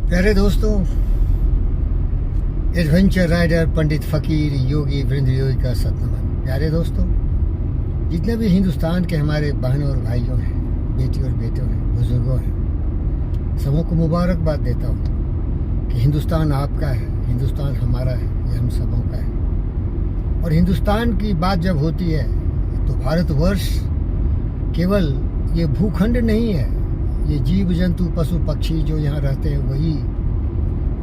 प्यारे दोस्तों, adventure rider पंडित फकीर योगी वृंद योगी का सतनमन। प्यारे दोस्तों, जितने भी हिंदुस्तान के हमारे बहनों और भाइयों हैं, बेटी और बेटों हैं, बुजुर्गों हैं, सबों को मुबारकबाद देता हूँ कि हिंदुस्तान आपका है, हिंदुस्तान हमारा है, ये हम सबों का है। और हिंदुस्तान की बात जब होती है तो भारतवर्ष केवल ये भूखंड नहीं है, ये जीव जंतु पशु पक्षी जो यहाँ रहते हैं वही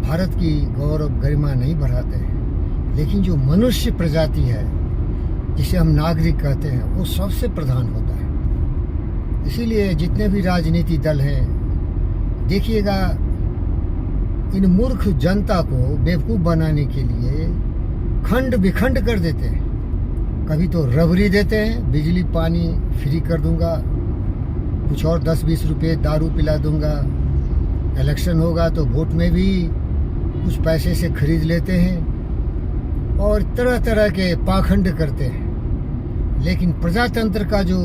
भारत की गौरव गरिमा नहीं बढ़ाते हैं, लेकिन जो मनुष्य प्रजाति है जिसे हम नागरिक कहते हैं वो सबसे प्रधान होता है। इसीलिए जितने भी राजनीति दल हैं, देखिएगा इन मूर्ख जनता को बेवकूफ़ बनाने के लिए खंड विखंड कर देते हैं। कभी तो रबड़ी देते हैं, बिजली पानी फ्री कर दूंगा, कुछ और 10-20 रुपये दारू पिला दूंगा, इलेक्शन होगा तो वोट में भी कुछ पैसे से खरीद लेते हैं और तरह तरह के पाखंड करते हैं। लेकिन प्रजातंत्र का जो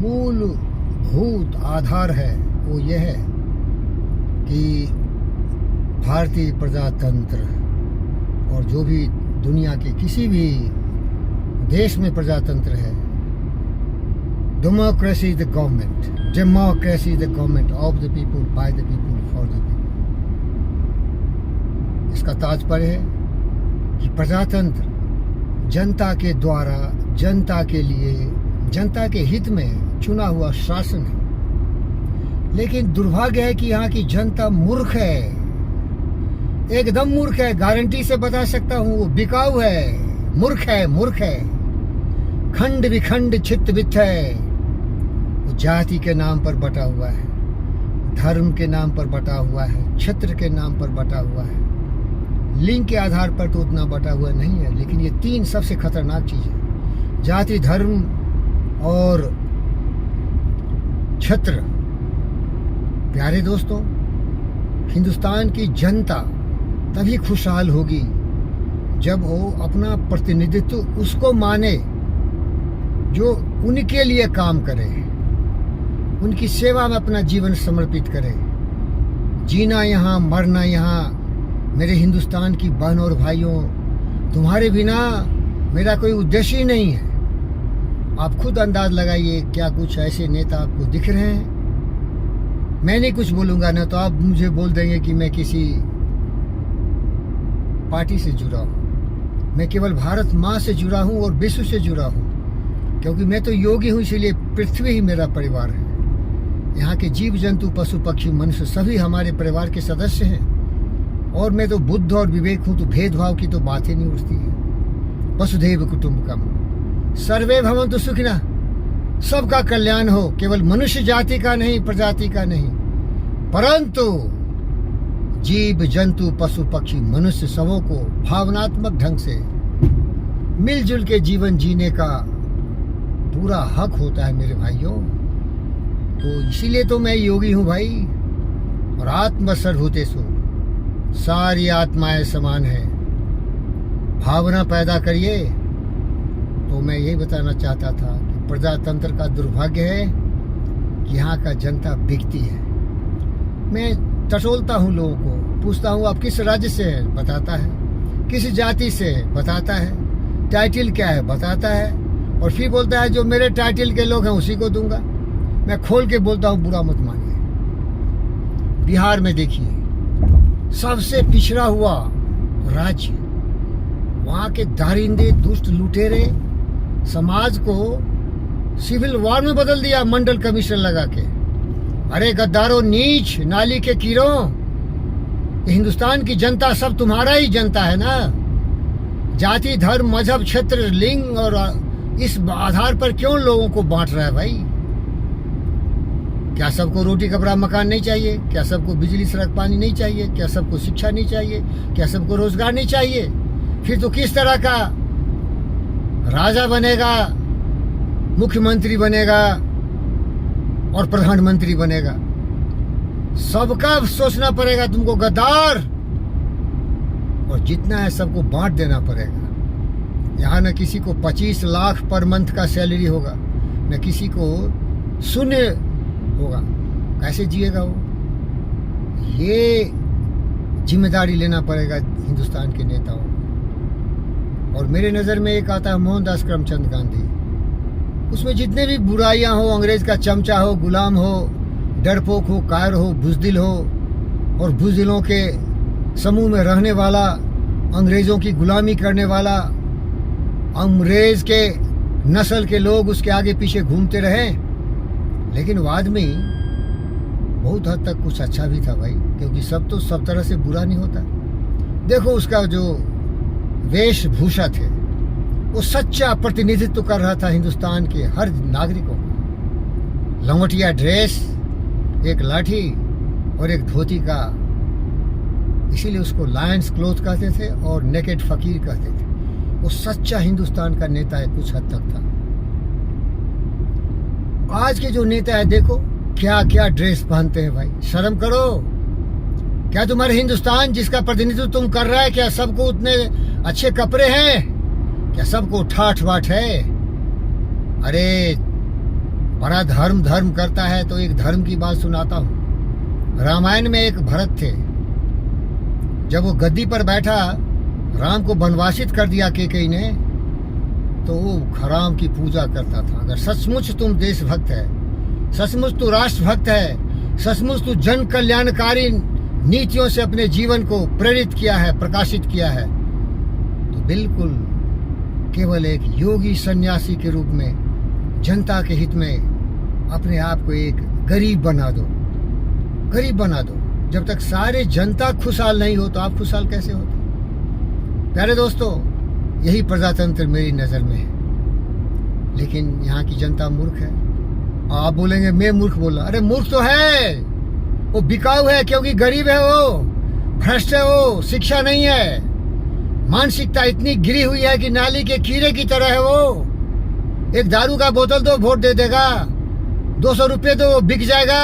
मूलभूत आधार है वो यह है कि भारतीय प्रजातंत्र और जो भी दुनिया के किसी भी देश में प्रजातंत्र है, democracy is the government, democracy is the government of the people, by the people, for the people. इसका तात्पर्य है कि प्रजातंत्र जनता के द्वारा, जनता के लिए, जनता के हित में चुना हुआ शासन है। लेकिन दुर्भाग्य है कि यहाँ की जनता मूर्ख है, एकदम मूर्ख है, गारंटी से बता सकता हूँ। वो बिकाऊ है, मूर्ख है, मूर्ख है, खंड विखंड चित्त वित्त है। वो जाति के नाम पर बटा हुआ है, धर्म के नाम पर बटा हुआ है, क्षेत्र के नाम पर बटा हुआ है। लिंग के आधार पर तो उतना बटा हुआ नहीं है, लेकिन ये तीन सबसे खतरनाक चीज है, जाति, धर्म और क्षेत्र। प्यारे दोस्तों, हिंदुस्तान की जनता तभी खुशहाल होगी जब वो अपना प्रतिनिधित्व उसको माने जो उनके लिए काम करे, उनकी सेवा में अपना जीवन समर्पित करे। जीना यहाँ, मरना यहाँ। मेरे हिंदुस्तान की बहनों और भाइयों, तुम्हारे बिना मेरा कोई उद्देश्य ही नहीं है। आप खुद अंदाज लगाइए, क्या कुछ ऐसे नेता आपको दिख रहे हैं? मैं नहीं कुछ बोलूँगा ना तो आप मुझे बोल देंगे कि मैं किसी पार्टी से जुड़ा हूँ। मैं केवल भारत माँ से जुड़ा हूँ और विश्व से जुड़ा हूँ, क्योंकि मैं तो योगी हूँ, इसीलिए पृथ्वी ही मेरा परिवार है। यहाँ के जीव जंतु पशु पक्षी मनुष्य सभी हमारे परिवार के सदस्य हैं। और मैं तो बुद्ध और विवेक हूँ, तो भेदभाव की तो बात ही नहीं उठती है। वसुधैव कुटुम्बकम, सर्वे भवन्तु सुखिनः, सबका कल्याण हो, केवल मनुष्य जाति का नहीं, प्रजाति का नहीं, परंतु जीव जंतु पशु पक्षी मनुष्य सबों को भावनात्मक ढंग से मिलजुल के जीवन जीने का पूरा हक होता है मेरे भाइयों। तो इसीलिए तो मैं योगी हूँ भाई। और आत्मसर भूतेषु, सारी आत्माएं समान है। भावना पैदा करिए। तो मैं यही बताना चाहता था कि प्रजातंत्र का दुर्भाग्य है कि यहाँ का जनता बिकती है। मैं टटोलता हूँ लोगों को, पूछता हूँ आप किस राज्य से हैं, बताता है, किस जाति से बताता है, टाइटल क्या है बताता है, और फिर बोलता है जो मेरे टाइटल के लोग हैं उसी को दूंगा। मैं खोल के बोलता हूँ, बुरा मत मानिए। बिहार में देखिए, सबसे पिछड़ा हुआ राज्य, वहाँ के दारिंदे दुष्ट लुटेरे समाज को सिविल वॉर में बदल दिया मंडल कमीशन लगा के। अरे गद्दारों, नीच, नाली के कीड़ों, हिंदुस्तान की जनता सब तुम्हारा ही जनता है ना। जाति, धर्म, मजहब, क्षेत्र, लिंग और इस आधार पर क्यों लोगों को बांट रहा है भाई? क्या सबको रोटी कपड़ा मकान नहीं चाहिए? क्या सबको बिजली सड़क पानी नहीं चाहिए? क्या सबको शिक्षा नहीं चाहिए? क्या सबको रोजगार नहीं चाहिए? फिर तो किस तरह का राजा बनेगा, मुख्यमंत्री बनेगा और प्रधानमंत्री बनेगा? सबका सोचना पड़ेगा तुमको गद्दार। और जितना है सबको बांट देना पड़ेगा। यहाँ न किसी को 25 लाख पर मंथ का सैलरी होगा, न किसी को शून्य होगा। कैसे जिएगा वो? ये जिम्मेदारी लेना पड़ेगा हिंदुस्तान के नेताओं को। और मेरे नज़र में एक आता है मोहनदास करमचंद गांधी। उसमें जितने भी बुराइयां हो, अंग्रेज का चमचा हो, गुलाम हो, डरपोक हो, कायर हो, बुजदिल हो और बुजदिलों के समूह में रहने वाला, अंग्रेज़ों की गुलामी करने वाला, अंग्रेज के नस्ल के लोग उसके आगे पीछे घूमते रहे, लेकिन बाद में बहुत हद तक कुछ अच्छा भी था भाई, क्योंकि सब तो सब तरह से बुरा नहीं होता। देखो उसका जो वेशभूषा थे वो सच्चा प्रतिनिधित्व कर रहा था हिंदुस्तान के हर नागरिकों का। लंगोटिया ड्रेस, एक लाठी और एक धोती का, इसीलिए उसको लायंस क्लोथ कहते थे और नेकेड फकीर कहते थे। वो सच्चा हिंदुस्तान का नेता है, कुछ हद तक था। आज के जो नेता है देखो क्या क्या ड्रेस पहनते हैं भाई, शर्म करो। क्या तुम्हारे हिंदुस्तान जिसका प्रतिनिधित्व तुम कर रहा है, क्या सबको उतने अच्छे कपड़े हैं? क्या सबको ठाठ बाट है? अरे बड़ा धर्म करता है तो एक धर्म की बात सुनाता हूँ। रामायण में एक भरत थे, जब वो गद्दी पर बैठा, राम को वनवासित कर दिया कैकेयी ने, तो वो राम की पूजा करता था। अगर सचमुच तुम देशभक्त है, सचमुच तू राष्ट्रभक्त है, सचमुच तू जन कल्याणकारी नीतियों से अपने जीवन को प्रेरित किया है, प्रकाशित किया है, तो बिल्कुल केवल एक योगी सन्यासी के रूप में जनता के हित में अपने आप को एक गरीब बना दो, गरीब बना दो। जब तक सारे जनता खुशहाल नहीं हो तो आप खुशहाल कैसे होते? प्यारे दोस्तों, यही प्रजातंत्र मेरी नज़र में है। लेकिन यहाँ की जनता मूर्ख है। आप बोलेंगे मैं मूर्ख बोला, अरे मूर्ख तो है, वो बिकाऊ है, क्योंकि गरीब है, वो भ्रष्ट है, वो शिक्षा नहीं है, मानसिकता इतनी गिरी हुई है कि नाली के कीड़े की तरह है। वो एक दारू का बोतल दो वोट दे देगा, 200 रुपये दो बिक जाएगा,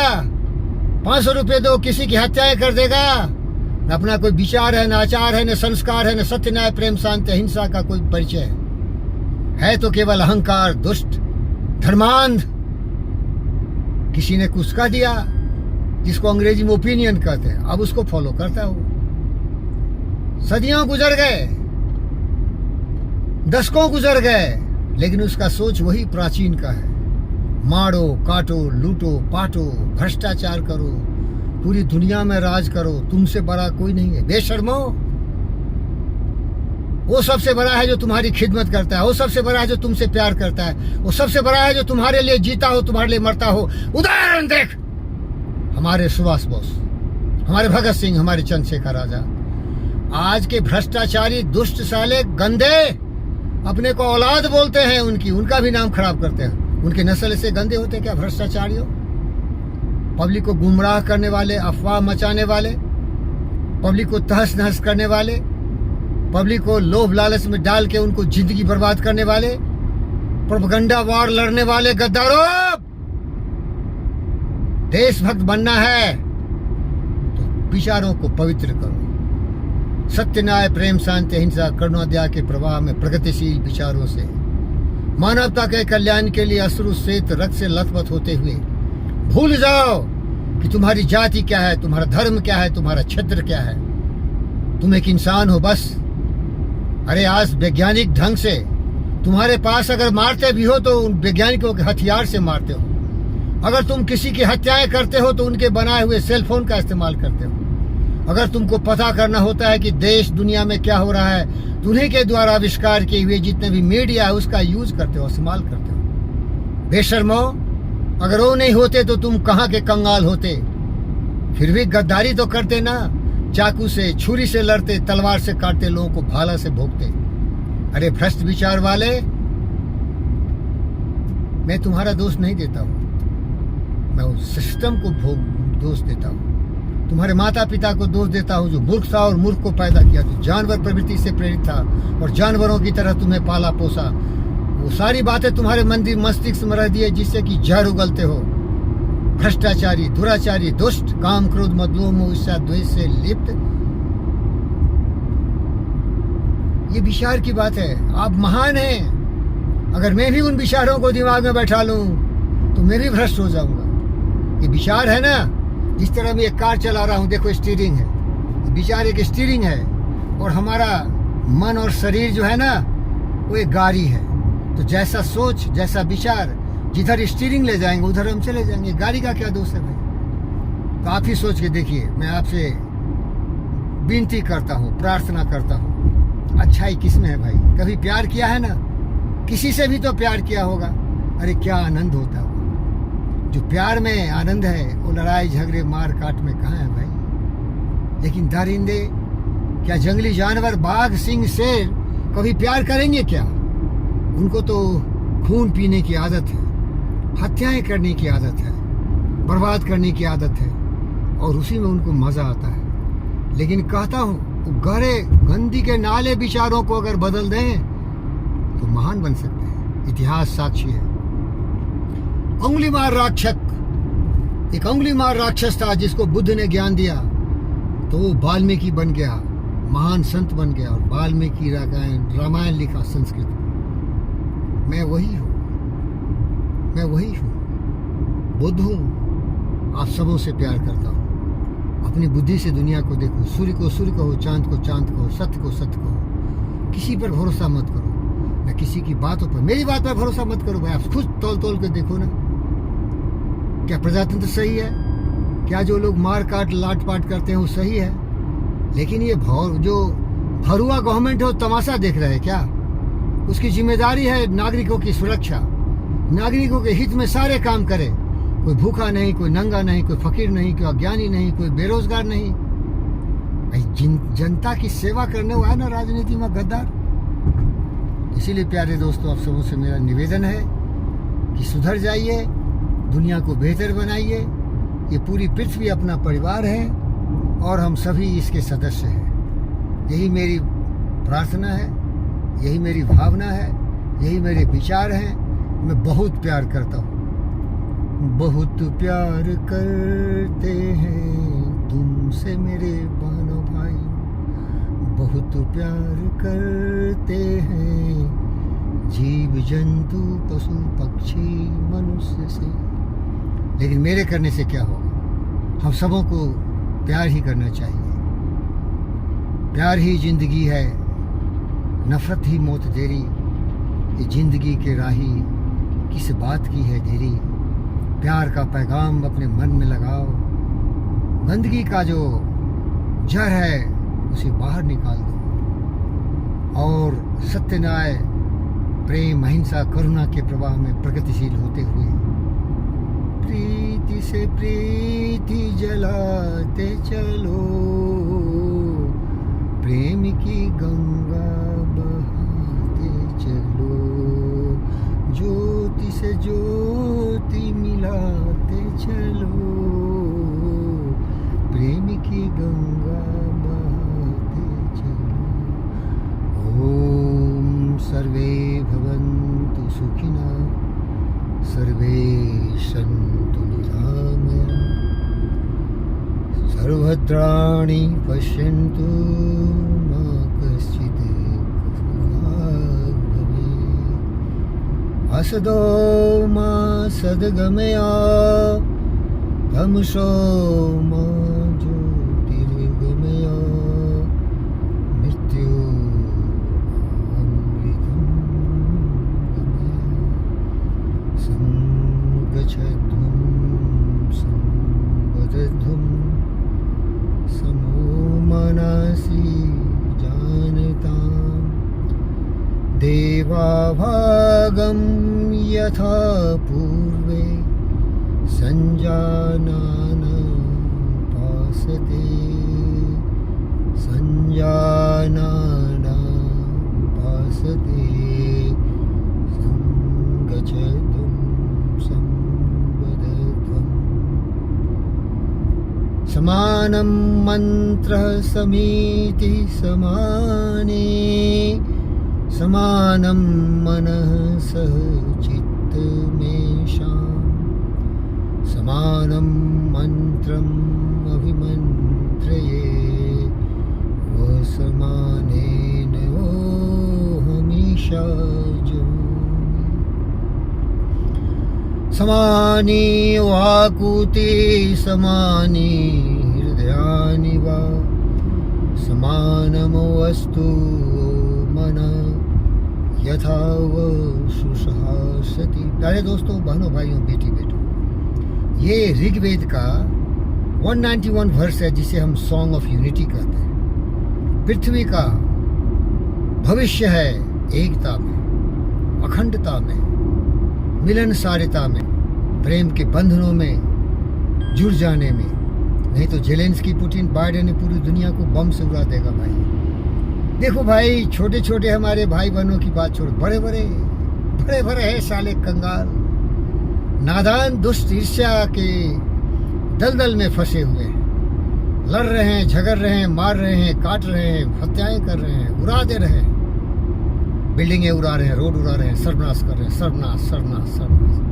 500 रुपये दो किसी की हत्याएं कर देगा। न अपना कोई विचार है, न आचार है, न संस्कार है, न सत्य, न्याय, प्रेम, शांति, अहिंसा का कोई परिचय है तो केवल अहंकार, दुष्ट, धर्मांध। किसी ने कुछ कह दिया जिसको अंग्रेजी में ओपिनियन कहते हैं, अब उसको फॉलो करता हो। सदियों गुजर गए, दशकों गुजर गए, लेकिन उसका सोच वही प्राचीन का है। मारो, काटो, लूटो, पाटो, भ्रष्टाचार करो, पूरी दुनिया में राज करो, तुमसे बड़ा कोई नहीं है। बेशर्मो, वो सबसे बड़ा है जो तुम्हारी खिदमत करता है, वो सबसे बड़ा है जो तुमसे प्यार करता है, वो सबसे बड़ा है जो तुम्हारे लिए जीता हो, तुम्हारे लिए मरता हो। उदाहरण देख, हमारे सुभाष बोस, हमारे भगत सिंह, हमारे चंद्रशेखर आजाद। आज के भ्रष्टाचारी दुष्ट साले गंदे अपने को औलाद बोलते हैं उनकी, उनका भी नाम खराब करते हैं। उनके नस्ल से गंदे होते हैं क्या भ्रष्टाचारियों? पब्लिक को गुमराह करने वाले, अफवाह मचाने वाले, पब्लिक को तहस नहस करने वाले, पब्लिक को लोभ लालच में डाल के उनको जिंदगी बर्बाद करने वाले, प्रोपेगेंडा वार लड़ने वाले गद्दारों। देशभक्त बनना है तो विचारों को पवित्र करो, सत्य, न्याय, प्रेम, शांति, अहिंसा, करुणा, दया के प्रवाह में प्रगतिशील विचारों से मानवता के कल्याण के लिए अश्रु श्वेत रक्त से लथपथ होते हुए भूल जाओ कि तुम्हारी जाति क्या है, तुम्हारा धर्म क्या है, तुम्हारा क्षेत्र क्या है। तुम एक इंसान हो बस। अरे आज वैज्ञानिक ढंग से तुम्हारे पास अगर मारते भी हो तो उन वैज्ञानिकों के हथियार से मारते हो। अगर तुम किसी की हत्याएं करते हो तो उनके बनाए हुए सेल फोन का इस्तेमाल करते हो। अगर तुमको पता करना होता है कि देश दुनिया में क्या हो रहा है, तो उन्हीं के द्वारा आविष्कार किए हुए जितने भी मीडिया है उसका यूज करते हो, इस्तेमाल करते हो। बेशर्मो, अगर वो नहीं होते तो तुम कहाँ के कंगाल होते। फिर भी गद्दारी तो करते ना, चाकू से, छुरी से लड़ते, तलवार से काटते, लोगों को भाला से भोंकते। अरे भ्रष्ट विचार वाले, मैं तुम्हारा दोष नहीं देता हूँ, मैं उस सिस्टम को दोष देता हूँ। तुम्हारे माता पिता को दोष देता हूँ जो मूर्ख था और मूर्ख को पैदा किया, जो जानवर प्रवृत्ति से प्रेरित था और जानवरों की तरह तुम्हें पाला पोसा। वो सारी बातें तुम्हारे मंदिर मस्तिष्क में रह दिए जिससे कि जहर उगलते हो। भ्रष्टाचारी, दुराचारी, दुष्ट, काम, क्रोध, मद, लोभ, मोह, ईर्ष्या, द्वेष से लिप्त। ये विचार की बात है। आप महान हैं। अगर मैं भी उन विचारों को दिमाग में बैठा लूं तो मैं भी भ्रष्ट हो जाऊंगा। ये विचार है ना, जिस तरह मैं एक कार चला रहा हूं, देखो स्टीयरिंग है, विचार एक स्टीयरिंग है और हमारा मन और शरीर जो है ना वो एक गाड़ी है। तो जैसा सोच, जैसा विचार, जिधर स्टीयरिंग ले जाएंगे उधर हम चले जाएंगे। गाड़ी का क्या दोष है भाई? तो आप ही सोच के देखिए। मैं आपसे विनती करता हूँ, प्रार्थना करता हूँ, अच्छाई किसमें है भाई? कभी प्यार किया है ना? किसी से भी तो प्यार किया होगा। अरे क्या आनंद होता है वो। जो प्यार में आनंद है वो लड़ाई झगड़े मार काट में कहाँ है भाई? लेकिन दरिंदे, क्या जंगली जानवर, बाघ, सिंह, शेर कभी प्यार करेंगे क्या? उनको तो खून पीने की आदत है, हत्याएं करने की आदत है, बर्बाद करने की आदत है और उसी में उनको मजा आता है। लेकिन कहता हूँ गहरे गंदी के नाले विचारों को अगर बदल दें तो महान बन सकते हैं। इतिहास साक्षी है। उंगलीमार राक्षस, एक उंगलीमार राक्षस था जिसको बुद्ध ने ज्ञान दिया तो वो वाल्मीकि बन गया, महान संत बन गया और वाल्मीकि रामायण लिखा संस्कृत में। मैं वही हूँ, मैं वही हूँ, बुद्ध हूँ। आप सबों से प्यार करता हूँ। अपनी बुद्धि से दुनिया को देखो। सूर्य को सूर्य कहो, चांद को चांद कहो, सत्य को सत्य कहो। किसी पर भरोसा मत करो, न किसी की बातों पर। मेरी बात पर भरोसा मत करो भाई। आप खुद तौल तौल के देखो ना, क्या प्रजातंत्र सही है? क्या जो लोग मार काट लाट पाट करते हैं वो सही है? लेकिन ये जो भरुआ गवर्नमेंट है वो तमाशा देख रहे हैं क्या? उसकी जिम्मेदारी है नागरिकों की सुरक्षा, नागरिकों के हित में सारे काम करे। कोई भूखा नहीं, कोई नंगा नहीं, कोई फकीर नहीं, कोई अज्ञानी नहीं, कोई बेरोजगार नहीं। भाई जनता की सेवा करने हुआ है ना राजनीति में गद्दार। इसीलिए प्यारे दोस्तों, आप सबों से मेरा निवेदन है कि सुधर जाइए, दुनिया को बेहतर बनाइए। ये पूरी पृथ्वी अपना परिवार है और हम सभी इसके सदस्य हैं। यही मेरी प्रार्थना है, यही मेरी भावना है, यही मेरे विचार हैं। मैं बहुत प्यार करता हूँ, बहुत प्यार करते हैं तुमसे मेरे बहनों भाई, बहुत प्यार करते हैं जीव जंतु पशु पक्षी मनुष्य से। लेकिन मेरे करने से क्या होगा? हम सबों को प्यार ही करना चाहिए। प्यार ही जिंदगी है, नफरत ही मौत देरी। ये जिंदगी के राही किस बात की है देरी। प्यार का पैगाम अपने मन में लगाओ। गंदगी का जो जड़ है उसे बाहर निकाल दो और सत्य, न्याय, प्रेम, अहिंसा, करुणा के प्रवाह में प्रगतिशील होते हुए प्रीति से प्रीति जलाते चलो, प्रेम की गंगा बहाते चलो, ज्योति से ज्योति मिलाते चलो, प्रेम की गंगा बहाते चलो। ओम सर्वे भवन्तु सुखिनः, सर्वे सन्तु निरामया, सर्वभद्राणि पश्यन्तु मा कश्चित् दुःखभाग् भवेत्। असतो मा सद्गमया, तमसो मा ज्योतिर्गमया, मृत्योर्मृतं गमया। संगच्छध्वं संवदध्वं समो मनसि जानताम्, देवाभागं यथा पूर्वे संजानान पासते, संजानान पासते, संगच्छध्वं संवदध्वम्। समानं मन्त्रः समीति समाने, समानं मनः सह चित्तमेषाम्, समानं मन्त्रम् अभिमन्त्रये, वसमानेन ओहमीशा जोमि। समानी वाकुति समानी हृदयानि वा, नमोऽस्तु मन यथा सुसहासति। प्यारे दोस्तों, बहनों, भाइयों, बेटी बेटों, ये ऋग्वेद का 191 वर्स है जिसे हम सॉन्ग ऑफ यूनिटी कहते हैं। पृथ्वी का भविष्य है एकता में, अखंडता में, मिलनसारिता में, प्रेम के बंधनों में जुड़ जाने में। नहीं तो जेलेंस्की, पुतिन, बाइडेन ने पूरी दुनिया को बम से उड़ा देगा भाई। देखो भाई, छोटे छोटे हमारे भाई बहनों की बात छोड़ो, बड़े बड़े हैं साले कंगाल, नादान, दुष्ट, ईर्ष्या के दलदल में फंसे हुए हैं, लड़ रहे हैं, झगड़ रहे हैं, मार रहे हैं, काट रहे हैं, हत्याएं कर रहे हैं, उड़ा दे रहे हैं, बिल्डिंगें उड़ा रहे हैं, रोड उड़ा रहे हैं, सर्वनाश कर रहे हैं, सर्वनाश सर्वनाश सर्वनाश।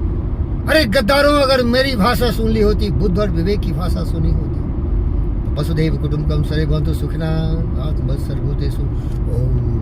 अरे गद्दारों, अगर मेरी भाषा सुन ली होती, बुद्ध और विवेक की भाषा सुनी होती, तो वसुधैव कुटुंबकम सर्वे भवन्तु सुखिनः, आत्मा सर्वभूतेषु ओम।